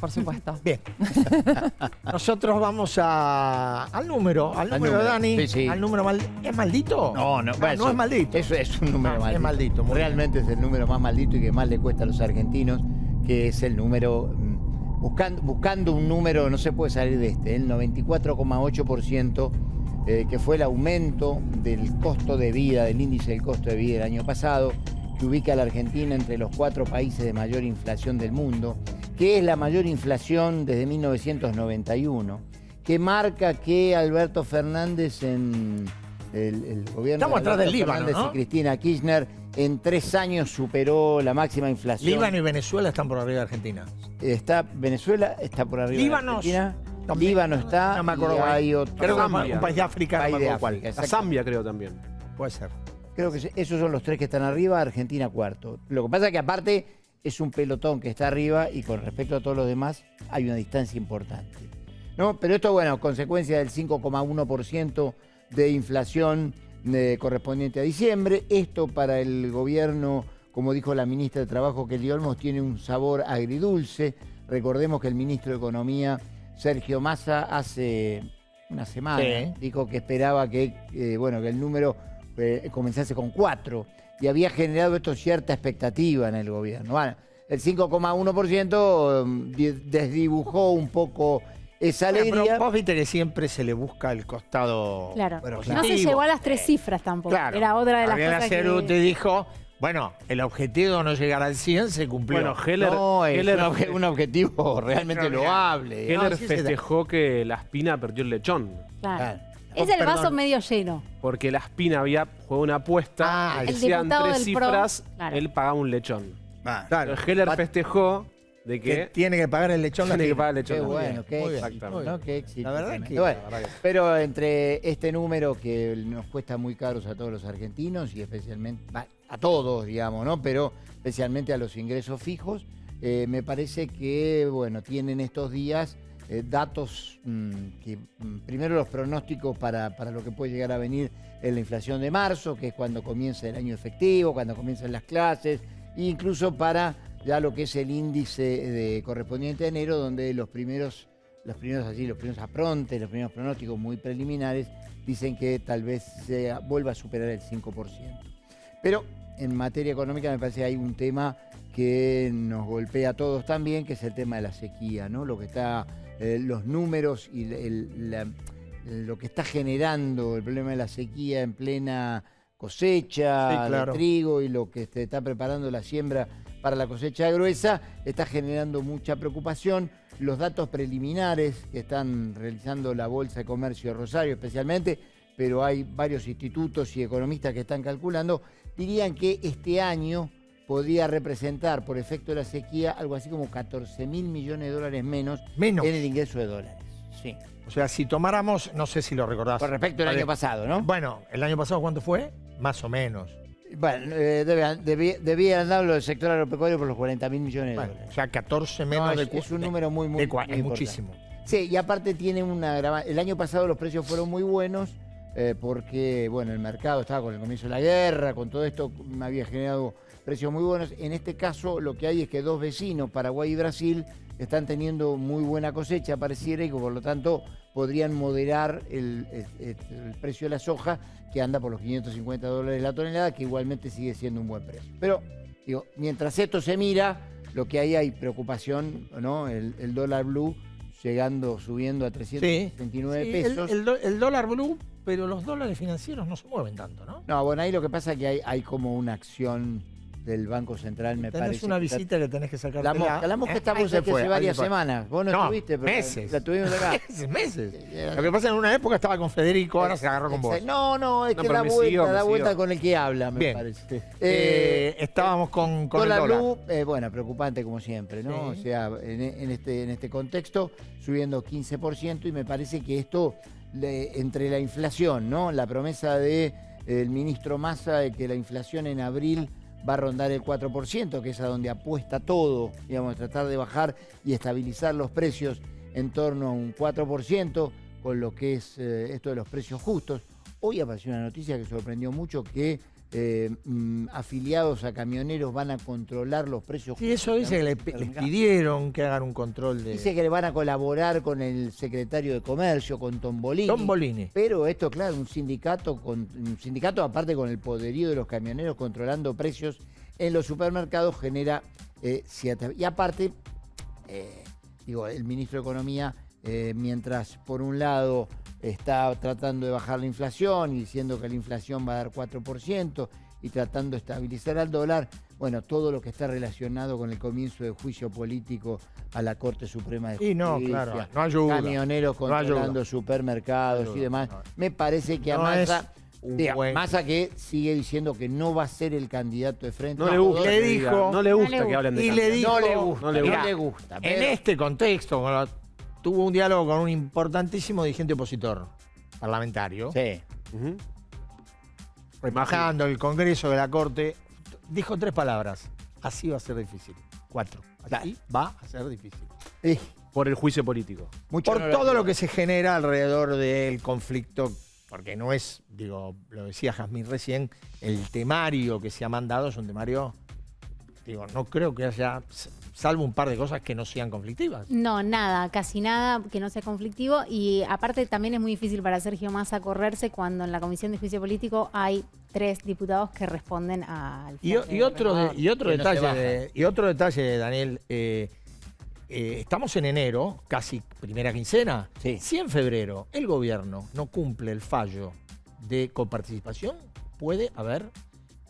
Por supuesto. Bien. Nosotros vamos al número, Dani. Sí, sí. Al número ¿Es maldito? No, bueno, no es maldito. Eso es un número maldito. Es maldito. Realmente es el número más maldito y que más le cuesta a los argentinos, que es el número... Buscando un número, no se puede salir de el 94,8%, que fue el aumento del costo de vida, del índice del costo de vida del año pasado, que ubica a la Argentina entre los 4 países de mayor inflación del mundo, que es la mayor inflación desde 1991, que marca que Alberto Fernández en el gobierno Estamos atrás del Líbano, ¿no? Y Cristina Kirchner en 3 años superó la máxima inflación. Líbano y Venezuela están por arriba de Argentina. Venezuela está por arriba Líbano, de Argentina. también. Líbano está. No me acuerdo. Y hay otro. Creo que Zambia. un país de África, no me acuerdo cuál. La Zambia creo también. Puede ser. Creo que esos son los 3 que están arriba, Argentina 4º. Lo que pasa es que aparte es un pelotón que está arriba y con respecto a todos los demás hay una distancia importante. ¿No? Pero esto, bueno, consecuencia del 5,1% de inflación correspondiente a diciembre. Esto para el gobierno, como dijo la ministra de Trabajo, Kelly Olmos, tiene un sabor agridulce. Recordemos que el ministro de Economía, Sergio Massa, hace una semana dijo que esperaba que el número comenzase con 4 y había generado esto cierta expectativa en el gobierno. Bueno, el 5,1% desdibujó un poco esa alegría. Pero vos viste que siempre se le busca el costado. Claro. positivo. No se llegó a las 3 cifras tampoco. Claro. Era otra de las Gabriela cosas Cerú que... te dijo, bueno, el objetivo de no llegar al 100 se cumplió. Bueno, Heller, No, es Heller, un objetivo realmente loable. Heller No, sí se da. festejó que la Espina perdió el lechón. Claro. Claro. Es el Perdón. vaso medio lleno. Porque la Espina había jugado una apuesta, Ah, que el decían diputado 3 del PRO, cifras, claro. él pagaba un lechón. Claro. Pero Heller festejó de Que que tiene que pagar el lechón. tiene que la pagar el Qué lechón. bueno, también. qué Muy bien, éxito, muy ¿no? bien. Qué éxito. La verdad que- Bueno, la verdad que- pero entre este número que nos cuesta muy caros a todos los argentinos y especialmente a todos, digamos, ¿no? Pero especialmente a los ingresos fijos, me parece que, bueno, tienen estos días datos que, primero los pronósticos para lo que puede llegar a venir en la inflación de marzo, que es cuando comienza el año efectivo, cuando comienzan las clases, e incluso para ya lo que es el índice correspondiente a enero, donde los primeros aprontes, los primeros pronósticos muy preliminares, dicen que tal vez vuelva a superar el 5%. Pero en materia económica me parece que hay un tema que nos golpea a todos también, que es el tema de la sequía, ¿no? Lo que está, los números y lo que está generando el problema de la sequía en plena cosecha Sí, claro. de trigo y lo que se está preparando la siembra para la cosecha gruesa, está generando mucha preocupación. Los datos preliminares que están realizando la Bolsa de Comercio de Rosario especialmente, pero hay varios institutos y economistas que están calculando, dirían que este año podría representar, por efecto de la sequía, algo así como 14.000 millones de dólares menos en el ingreso de dólares. Sí. O sea, si tomáramos, no sé si lo recordás. Con respecto al año pasado, ¿no? Bueno, el año pasado, ¿cuánto fue? Más o menos. Bueno, debía andar el sector agropecuario por los 40.000 millones de Bueno, dólares. o sea, 14 No, menos es un número muy es importante. muchísimo. Sí, y aparte tiene el año pasado los precios fueron muy buenos porque, bueno, el mercado estaba con el comienzo de la guerra, con todo esto me había generado precios muy buenos. En este caso lo que hay es que dos vecinos, Paraguay y Brasil, están teniendo muy buena cosecha, pareciera, y que por lo tanto podrían moderar el precio de la soja, que anda por los $550 la tonelada, que igualmente sigue siendo un buen precio. Pero, digo, mientras esto se mira, lo que hay preocupación, ¿no? El dólar blue subiendo a 379 pesos. El dólar blue, pero los dólares financieros no se mueven tanto, ¿no? No, bueno, ahí lo que pasa es que hay como una acción del Banco Central, me Tenés parece. una visita que tenés que sacar. La mosca está por hace varias semanas. Vos no estuviste, pero meses. la tuvimos acá. Meses. Lo que pasa es que en una época estaba con Federico, ahora se agarró con vos. No, es No, que pero da vuelta con el que habla, me Bien. parece. Estábamos con el Dólar dólar. blue, bueno, preocupante como siempre, ¿no? Sí. O sea, en este contexto, subiendo 15%, y me parece que esto, entre la inflación, ¿no? La promesa del ministro Massa de que la inflación en abril va a rondar el 4%, que es a donde apuesta todo, digamos, tratar de bajar y estabilizar los precios en torno a un 4%, con lo que es esto de los precios justos. Hoy apareció una noticia que sorprendió mucho, que afiliados a camioneros van a controlar los precios justos. Sí, eso dice que les pidieron que hagan un control de... Dice que le van a colaborar con el secretario de Comercio, con Tombolini. Tombolini. Pero esto, claro, un sindicato aparte con el poderío de los camioneros controlando precios en los supermercados genera cierta... Y aparte, el ministro de Economía, mientras por un lado está tratando de bajar la inflación y diciendo que la inflación va a dar 4% y tratando de estabilizar al dólar, bueno, todo lo que está relacionado con el comienzo del juicio político a la Corte Suprema de Justicia, Y no, claro, no ayuda. camioneros controlando ayuda. supermercados No ayuda, y demás, no. me parece que a No Massa... es un Massa que sigue diciendo que no va a ser el candidato de frente. No le gusta. le que dijo- digan, no le gusta No le que hablen de y candidatos. le dijo- No le gusta, No le gusta. no le gusta. En pero- este contexto, tuvo un diálogo con un importantísimo dirigente opositor parlamentario, Sí. Ujú. repajando el Congreso de la Corte, dijo 3 palabras. Así va a ser difícil. 4. Así va a ser difícil. Eh, Por el juicio político. mucho Por no todo lo que se genera alrededor del conflicto, porque no es, lo decía Jazmín recién, el temario que se ha mandado es un temario, no creo que haya, salvo un par de cosas que no sean conflictivas. No, nada, casi nada que no sea conflictivo. Y aparte también es muy difícil para Sergio Massa correrse cuando en la Comisión de Juicio Político hay 3 diputados que responden al Y frente otro renovador. detalle, Daniel, estamos en enero, casi primera quincena. Sí. Si en febrero el gobierno no cumple el fallo de coparticipación, puede haber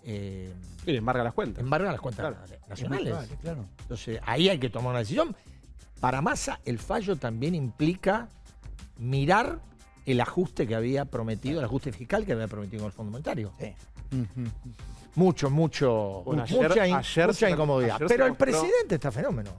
Y embarga las cuentas. embargo a las cuentas Claro. nacionales. Claro. Entonces, ahí hay que tomar una decisión. Para Massa, el fallo también implica mirar el ajuste que había prometido, el ajuste fiscal que había prometido con el Fondo Monetario. Sí. Mucha Bueno, ayer incomodidad. se Pero el mostró- presidente está fenómeno.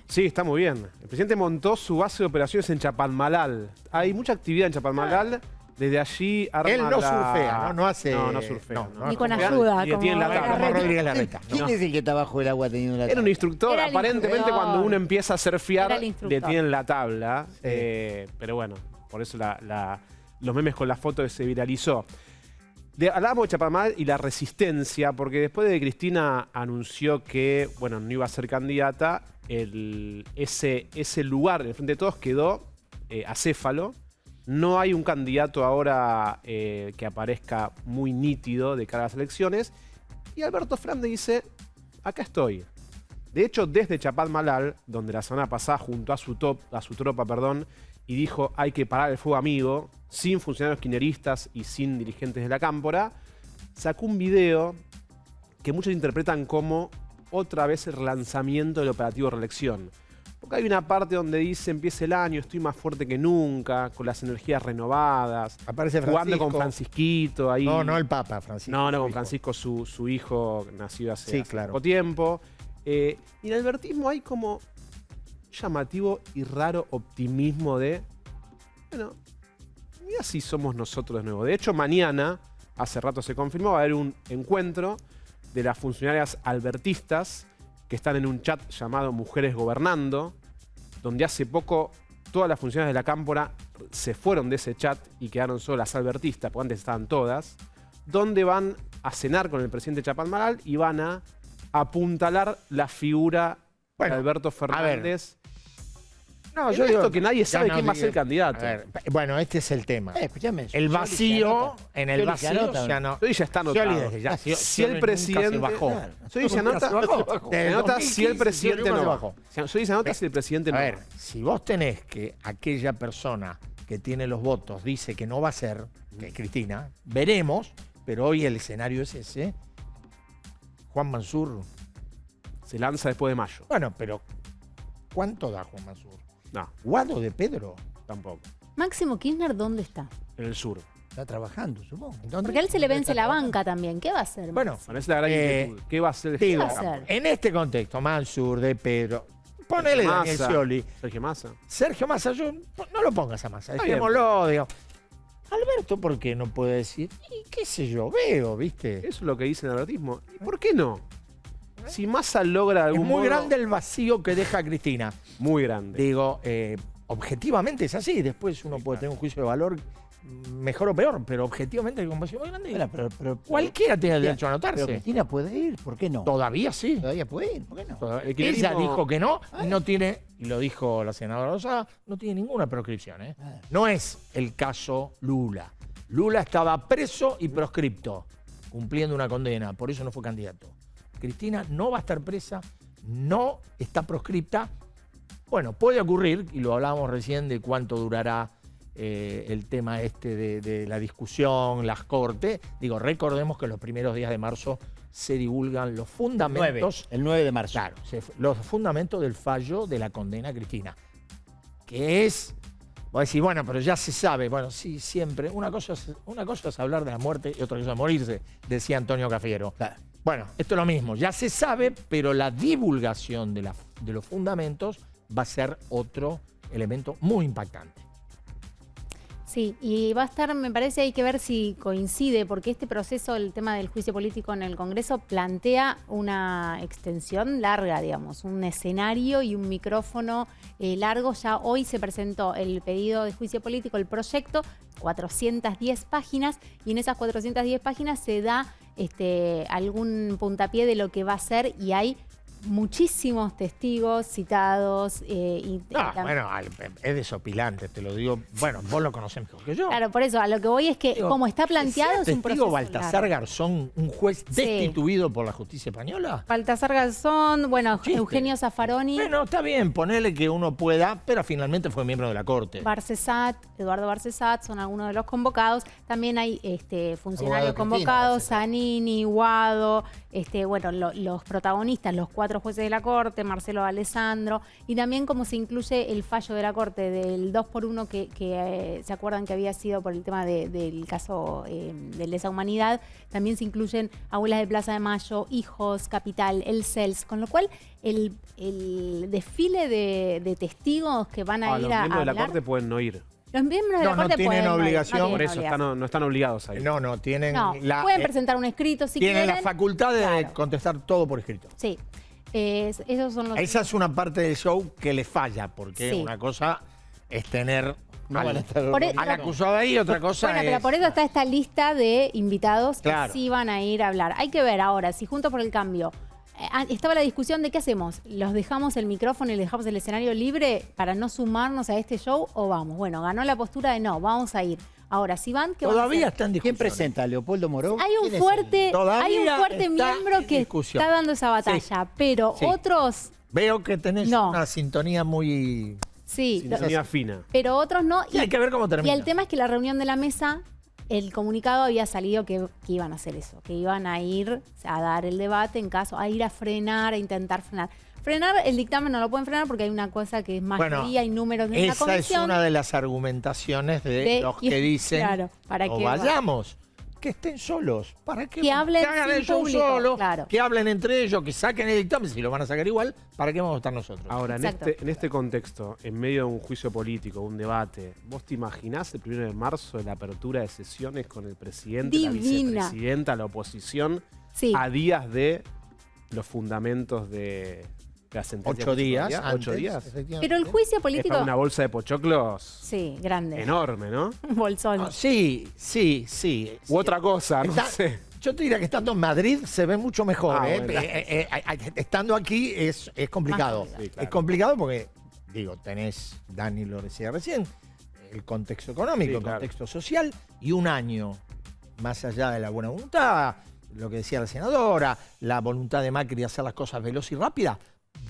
Sí, está muy bien. El presidente montó su base de operaciones en Chapadmalal. Hay mucha actividad en Chapadmalal. Desde allí arma Él no surfea, no hace... No surfea. no, Ni con surfea. ayuda, Y detiene la como tabla. como Rodríguez Larreta. ¿Quién es el que está bajo el agua teniendo la Era un tabla? instructor. Era el Aparentemente instructor. cuando uno empieza a surfear, Era el instructor. le tienen la tabla. Sí. Pero bueno, por eso los memes con la foto se viralizó. Hablábamos de Chapadmalal y la resistencia, porque después de que Cristina anunció que no iba a ser candidata, ese lugar en el Frente de Todos quedó acéfalo. No hay un candidato ahora que aparezca muy nítido de cara a las elecciones. Y Alberto Fernández dice, acá estoy. De hecho, desde Chapadmalal, donde la semana pasada juntó a su tropa, y dijo hay que parar el fuego amigo, sin funcionarios kirchneristas y sin dirigentes de la Cámpora, sacó un video que muchos interpretan como otra vez el relanzamiento del operativo reelección. Porque hay una parte donde dice empieza el año, estoy más fuerte que nunca, con las energías renovadas, Aparece jugando Francisco. con Francisquito ahí. No, el Papa, Francisco. No, su con hijo. Francisco, su hijo, nacido hace claro. poco tiempo. Y en el albertismo hay como llamativo y raro optimismo de, mira si somos nosotros de nuevo. De hecho, mañana hace rato se confirmó, va a haber un encuentro de las funcionarias albertistas que están en un chat llamado Mujeres Gobernando, donde hace poco todas las funcionarias de la Cámpora se fueron de ese chat y quedaron solo las albertistas, porque antes estaban todas, donde van a cenar con el presidente Chapadmalal y van a apuntalar la figura de Alberto Fernández. No, yo digo que nadie sabe quién va a ser el candidato. A ver, bueno, este es el tema. Escúchame. El vacío, en el vacío, ya no. Hoy ya está anotado. Si el presidente bajó. Soy se anota si el presidente no bajó. Soy se anota si el presidente no. A ver, si vos tenés que aquella persona que tiene los votos dice que no va a ser, que es Cristina, veremos, pero hoy el escenario es ese. Juan Mansur se lanza después de mayo. Bueno, pero ¿cuánto da Juan Mansur? No. Guado de Pedro. Tampoco. Máximo Kirchner, ¿dónde está? En el sur. Está trabajando, supongo. Porque a él se le vence la banca también. ¿Qué va a hacer? Bueno, esa es la gran inquietud. ¿Qué va a hacer? ¿Qué va a hacer? En este contexto, Mansur, de Pedro, ponele Daniel Scioli. Sergio Massa. Sergio Massa, no lo pongas a Massa, Está dejémoslo, digo. Alberto, ¿por qué no puede decir? Y qué sé yo, veo, ¿viste? Eso es lo que dice el albertismo. ¿Y por qué no? Si Massa logra algún Es muy modo... grande el vacío que deja Cristina. Muy grande. Digo, objetivamente es así. Después uno puede tener un juicio de valor mejor o peor, pero objetivamente hay un vacío muy grande. Bueno, pero cualquiera tiene el derecho a anotarse. Pero Cristina puede ir, ¿por qué no? Todavía sí. Todavía puede ir, ¿por qué no? El kirchnerismo- Ella dijo que no, y no tiene, y lo dijo la senadora Rosada, no tiene ninguna proscripción. No es el caso Lula. Lula estaba preso y proscripto, cumpliendo una condena, por eso no fue candidato. Cristina no va a estar presa, no está proscripta. Bueno, puede ocurrir, y lo hablábamos recién de cuánto durará el tema este de la discusión, las cortes. Digo, recordemos que los primeros días de marzo se divulgan los fundamentos. El 9 de marzo. Claro, los fundamentos del fallo de la condena a Cristina. Que es, voy a decir, bueno, pero ya se sabe. Bueno, sí, siempre. Una cosa es hablar de la muerte y otra cosa es morirse, decía Antonio Cafiero. Claro. Bueno, esto es lo mismo. Ya se sabe, pero la divulgación de los fundamentos va a ser otro elemento muy impactante. Sí, y va a estar, me parece, hay que ver si coincide, porque este proceso, el tema del juicio político en el Congreso, plantea una extensión larga, digamos, un escenario y un micrófono largo. Ya hoy se presentó el pedido de juicio político, el proyecto, 410 páginas, y en esas 410 páginas se da algún puntapié de lo que va a ser, y hay muchísimos testigos citados. Bueno, es desopilante, te lo digo. Bueno, vos lo conocés mejor que yo. Claro, por eso, a lo que voy es que, Digo, como está planteado, es un proceso Baltasar largo. Garzón, un juez destituido por la justicia española. Baltasar Garzón, bueno, Chiste. Eugenio Zaffaroni, Bueno, está bien, ponele que uno pueda, pero finalmente fue miembro de la Corte. Barcesat, Eduardo Barcesat, son algunos de los convocados. También hay funcionarios Guado convocados, Cristina, Zanini, Guado, bueno, los protagonistas, los 4 jueces de la Corte, Marcelo Alessandro, y también como se incluye el fallo de la Corte del 2x1 que se acuerdan que había sido por el tema del caso de lesa humanidad, también se incluyen abuelas de Plaza de Mayo, Hijos, Capital, el CELS, con lo cual el desfile de testigos que van a Los ir a miembros de la hablar, Corte pueden no ir. los miembros de la No, no Corte tienen pueden obligación. tienen Por eso obligación. no están obligados a ir. No, tienen No, pueden presentar un escrito si tienen quieren. la facultad de Claro. contestar todo por escrito. Sí. Esos son los... Esa es una parte del show que le falla, porque Sí. una cosa es tener No van a estar al acusado ahí, otra cosa Bueno, es... pero por eso está esta lista de invitados Claro. que sí van a ir a hablar. Hay que ver ahora, si Juntos por el Cambio... estaba la discusión de qué hacemos. ¿Los dejamos el micrófono y les dejamos el escenario libre para no sumarnos a este show o vamos? Bueno, ganó la postura de no, vamos a ir. Ahora, si van, ¿qué van a Todavía hacer? está en ¿Quién discusión. presenta? ¿Leopoldo Moró? Hay un ¿Quién es fuerte, Todavía está miembro en que discusión. está dando esa batalla, pero Sí. otros... Veo que tenés No. una sintonía muy... Sí, Sintonía fina. pero otros no. Y hay que ver cómo Y termina. el tema es que la reunión de la mesa, el comunicado había salido que iban a hacer eso, que iban a ir a dar el debate en caso, a ir a frenar, a intentar frenar. Frenar el dictamen no lo pueden frenar porque hay una cosa que es mayoría y números de la esa comisión. es una de las argumentaciones de los que dicen claro, para no que vayamos. que estén solos. ¿Para qué? Que hablen hagan sin el show público, solo, claro. que hablen entre ellos, que saquen el dictamen. Si lo van a sacar igual, ¿para qué vamos a estar nosotros? Ahora, Exacto. en este contexto, en medio de un juicio político, un debate, ¿vos te imaginás el 1 de marzo de la apertura de sesiones con el presidente, la Divina. vicepresidenta, la oposición, Sí. a días de los fundamentos de la sentencia? 8 días. constitucional? 8 antes, días. efectivamente. Pero el juicio Es político... para una bolsa de pochoclos Sí, grande. enorme, ¿no? Un bolsón. Ah, sí. U otra cosa, no Está- sé. Yo te diría que estando en Madrid se ve mucho mejor. Ah, ¿eh? bueno. Estando aquí es complicado. Más Sí, claro. Es complicado porque, digo, tenés, Dani lo decía recién, el contexto económico, Sí, el claro. contexto social, y un año más allá de la buena voluntad, lo que decía la senadora, la voluntad de Macri de hacer las cosas veloz y rápida.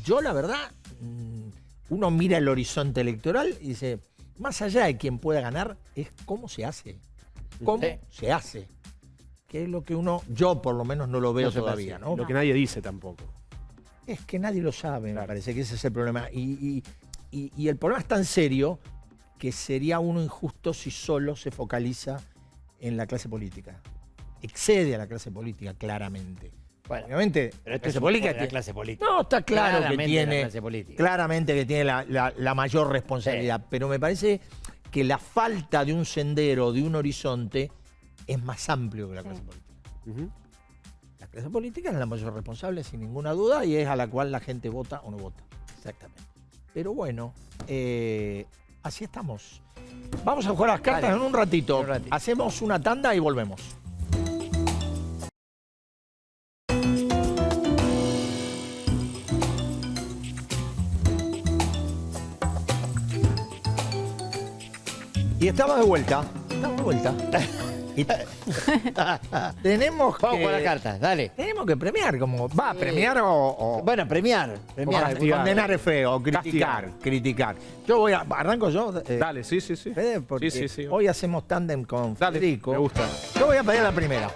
Yo, la verdad, uno mira el horizonte electoral y dice, más allá de quién pueda ganar, es cómo se hace. ¿Cómo se hace? Que es lo que yo por lo menos no lo veo No se todavía, ¿no? Lo que nadie dice tampoco. Es que nadie lo sabe, me Claro. parece que ese es el problema. Y el problema es tan serio que sería uno injusto si solo se focaliza en la clase política. Excede a la clase política, claramente. Bueno, Obviamente, pero esto la es clase un política poco de la tiene- clase política. No, está claro Claramente que de la tiene, clase política. claramente que tiene la mayor responsabilidad, pero me parece que la falta de un sendero, de un horizonte, es más amplio que la clase política. Ujú. La clase política es la mayor responsable, sin ninguna duda, y es a la cual la gente vota o no vota. Exactamente. Pero bueno, así estamos. Vamos a jugar las cartas Dale. en un ratito. Un ratito. Hacemos una tanda y volvemos. Y estamos de vuelta. Estamos de vuelta. Y tenemos Vamos que, con las cartas, dale. tenemos que premiar, como va, premiar o Bueno, premiar. Premiar. castigar. condenar es feo, o criticar, Castigar. criticar. Yo voy a, arranco yo. Dale, sí, sí, sí. Fede, porque Sí, sí, sí. hoy hacemos tándem con Dale, Federico. me gusta. Yo voy a pedir la primera.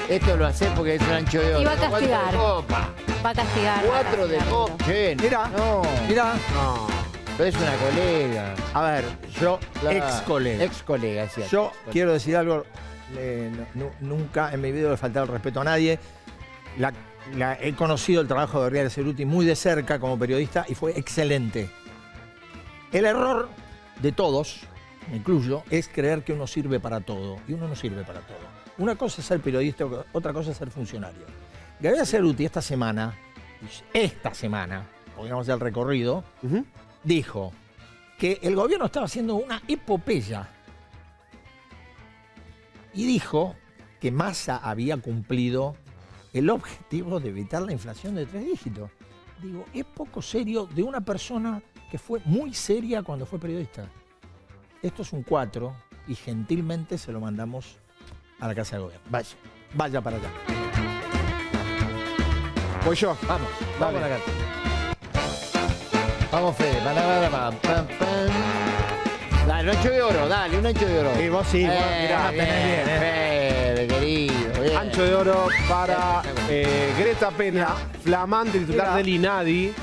Esto lo haces porque es un ancho de oro. Y va a castigar. 4 de copa. Va a castigar. 4 de castigar. copa. Che, Mira, no. mira. No. Pero es una colega. A ver, yo, ex colega. Ex colega, es cierto. Yo quiero decir algo, nunca en mi vida le he faltado el respeto a nadie. He conocido el trabajo de Rial Ceruti muy de cerca como periodista y fue excelente. El error de todos, me incluyo, es creer que uno sirve para todo. Y uno no sirve para todo. Una cosa es ser periodista, otra cosa es ser funcionario. Gabriel Ceruti esta semana, podríamos hacer el recorrido, Ujú. dijo que el gobierno estaba haciendo una epopeya. Y dijo que Massa había cumplido el objetivo de evitar la inflación de 3 dígitos. Digo, es poco serio de una persona que fue muy seria cuando fue periodista. Esto es un 4 y gentilmente se lo mandamos a la Casa de Gobierno. Vaya para allá. Voy yo. Vamos, Dale. vamos a la carta. Vamos, Fede. Pam, pam. Dale, un ancho de oro, dale, un ancho de oro. Y vos sí, vos mirá, la tenés bien, Fede, querido. Bien. Ancho de oro para Greta Pena, flamante titular Mira. del INADI,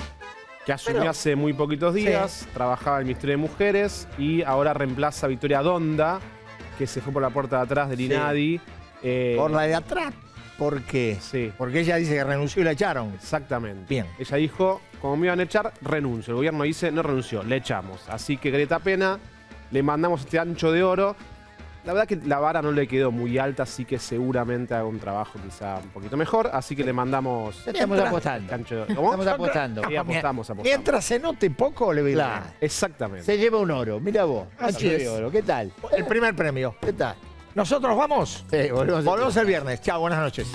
que asumió Pero- hace muy poquitos días, trabajaba en el Ministerio de Mujeres y ahora reemplaza a Victoria Donda, que se fue por la puerta de atrás del Sí. INADI. Por la de atrás. ¿Por qué? Sí, Porque ella dice que renunció y la echaron. exactamente. Bien. Ella dijo, como me iban a echar, renuncio. El gobierno dice, no renunció, le echamos. Así que Greta Pena, le mandamos este ancho de oro. La verdad que la vara no le quedó muy alta, así que seguramente haga un trabajo quizá un poquito mejor. Así que le mandamos Estamos Mientras- apostando. este ancho de oro. ¿Cómo? Estamos apostando. Sí, apostamos. Mientras se note poco, le voy a ir Claro. bien. Exactamente. Se lleva un oro, mira vos. Así Ancho es. de oro, ¿qué tal? El primer premio. ¿Qué tal? ¿Nosotros vamos? Volvemos Volvemos el viernes. Chao, buenas noches.